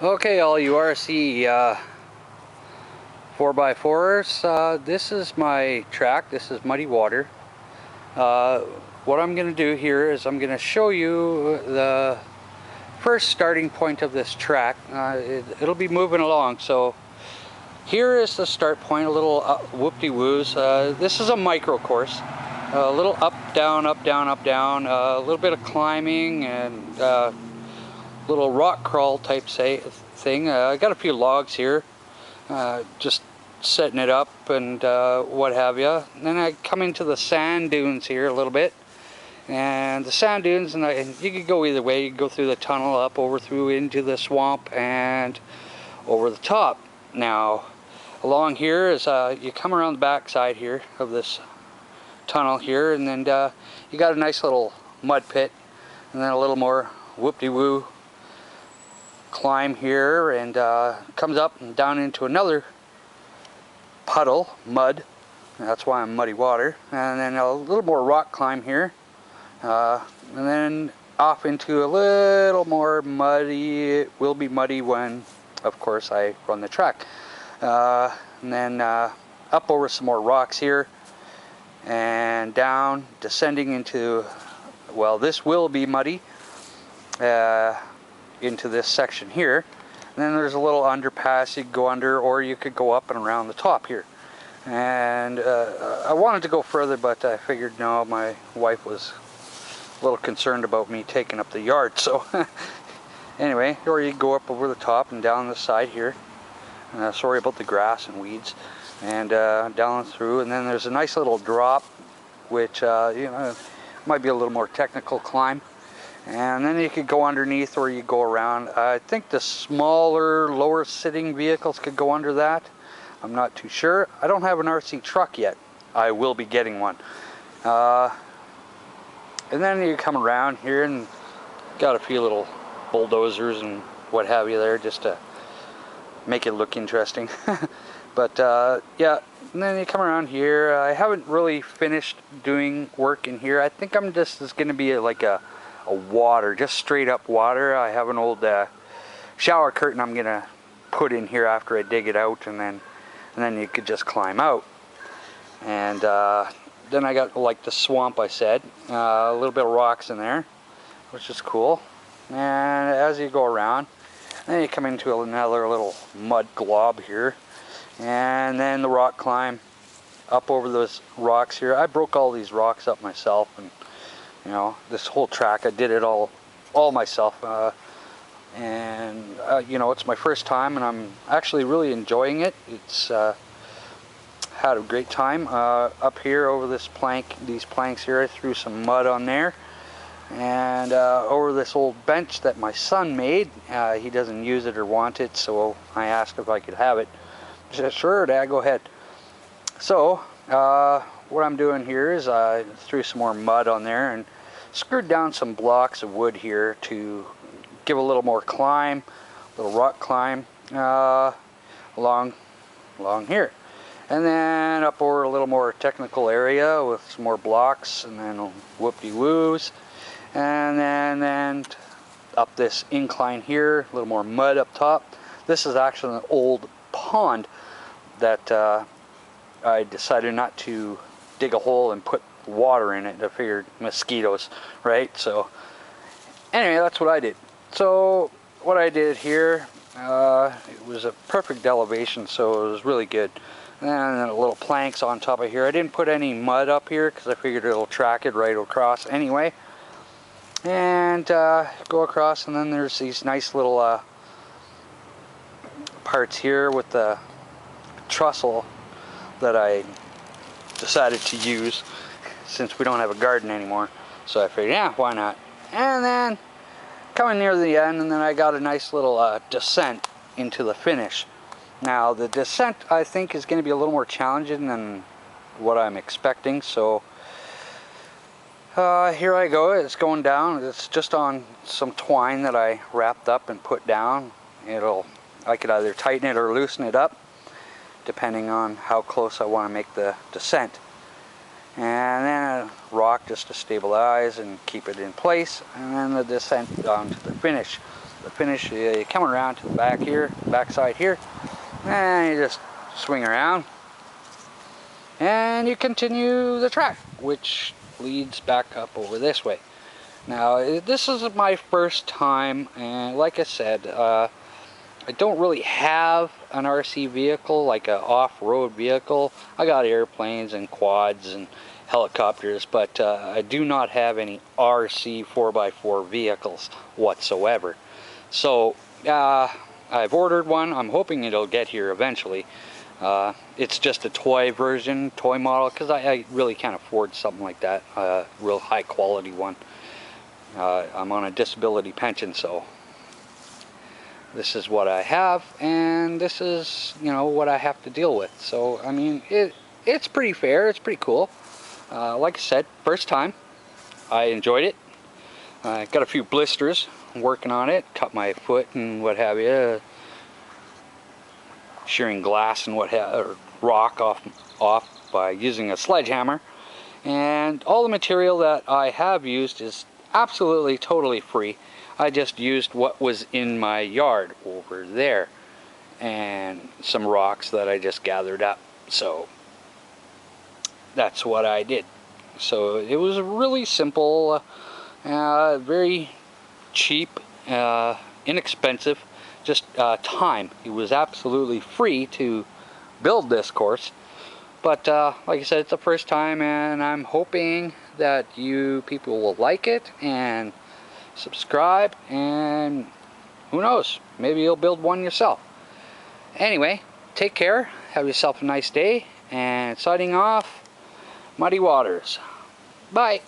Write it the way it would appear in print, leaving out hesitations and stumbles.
Okay, all you RC 4x4s, this is my track. This is Muddy Water. What I'm going to do here is I'm going to show you the first starting point of this track. It'll be moving along, so here is the start point, a little whoop-de-woos. This is a micro course. A little up, down, up, down, up, down, a little bit of climbing and little rock crawl type thing. I got a few logs here, just setting it up and what have you. Then I come into the sand dunes here a little bit, and the sand dunes, and you could go either way. You could go through the tunnel, up, over through into the swamp, and over the top. Now, along here is you come around the back side here of this tunnel here, and then you got a nice little mud pit, and then a little more whoop-de-woo climb here, and comes up and down into another puddle, mud. That's why I'm Muddy Water. And then a little more rock climb here, and then off into a little more muddy. It will be muddy when, of course, I run the track. And then up over some more rocks here, and down, descending into, well, this will be muddy, into this section here. And then there's a little underpass you could go under, or you could go up and around the top here. And I wanted to go further, but I figured no, my wife was a little concerned about me taking up the yard, so anyway, or you go up over the top and down the side here. Sorry about the grass and weeds. And down through, and then there's a nice little drop, which you know, might be a little more technical climb. And then you could go underneath, or you go around. I think the smaller, lower sitting vehicles could go under that. I'm not too sure. I don't have an RC truck yet. I will be getting one. And then you come around here and got a few little bulldozers and what have you there, just to make it look interesting. But yeah, and then you come around here. I haven't really finished doing work in here. I think I'm just, it's going to be like a water, just straight up water. I have an old shower curtain I'm going to put in here after I dig it out, and then you could just climb out. And then I got like the swamp, I said, a little bit of rocks in there, which is cool. And as you go around, then you come into another little mud glob here, and then the rock climb up over those rocks here. I broke all these rocks up myself, and you know, this whole track I did it all myself, and you know, it's my first time, and I'm actually really enjoying it. It's had a great time up here over this plank, these planks here. I threw some mud on there, and over this old bench that my son made. He doesn't use it or want it, so I asked if I could have it. He said, "Sure, Dad, go ahead." So what I'm doing here is I threw some more mud on there and screwed down some blocks of wood here to give a little more climb, a little rock climb along here. And then up over a little more technical area with some more blocks, and then whoop-de-woos. And then up this incline here, a little more mud up top. This is actually an old pond that I decided not to dig a hole and put water in it. I figured mosquitoes, right? So anyway, that's what I did. So what I did here, it was a perfect elevation, so it was really good. And then a little planks on top of here. I didn't put any mud up here because I figured it'll track it right across anyway. And go across, and then there's these nice little parts here with the trestle that I decided to use since we don't have a garden anymore. So I figured, yeah, why not? And then coming near the end, and then I got a nice little descent into the finish. Now the descent, I think, is going to be a little more challenging than what I'm expecting. So here I go. It's going down. It's just on some twine that I wrapped up and put down. I could either tighten it or loosen it up, depending on how close I want to make the descent. And then a rock just to stabilize and keep it in place, and then the descent down to the finish. the finish, you come around to the back here, back side here, and you just swing around and you continue the track, which leads back up over this way. Now, this is my first time, and like I said, I don't really have an RC vehicle, like an off-road vehicle. I got airplanes and quads and helicopters, but I do not have any RC 4x4 vehicles whatsoever. So I've ordered one. I'm hoping it'll get here eventually. It's just a toy version, toy model, because I really can't afford something like that, a real high quality one. I'm on a disability pension, so this is what I have, and this is, you know, what I have to deal with. So I mean, it's pretty fair, it's pretty cool. Like I said, first time. I enjoyed it. I got a few blisters working on it, cut my foot and what have you, shearing glass and what have, or rock off by using a sledgehammer. And all the material that I have used is absolutely totally free. I just used what was in my yard over there and some rocks that I just gathered up. So that's what I did. So it was really simple, very cheap, inexpensive, just time. It was absolutely free to build this course. But like I said, it's the first time, and I'm hoping that you people will like it and subscribe, and who knows, maybe you'll build one yourself. Anyway, take care, have yourself a nice day, and signing off, Muddy Waters. Bye.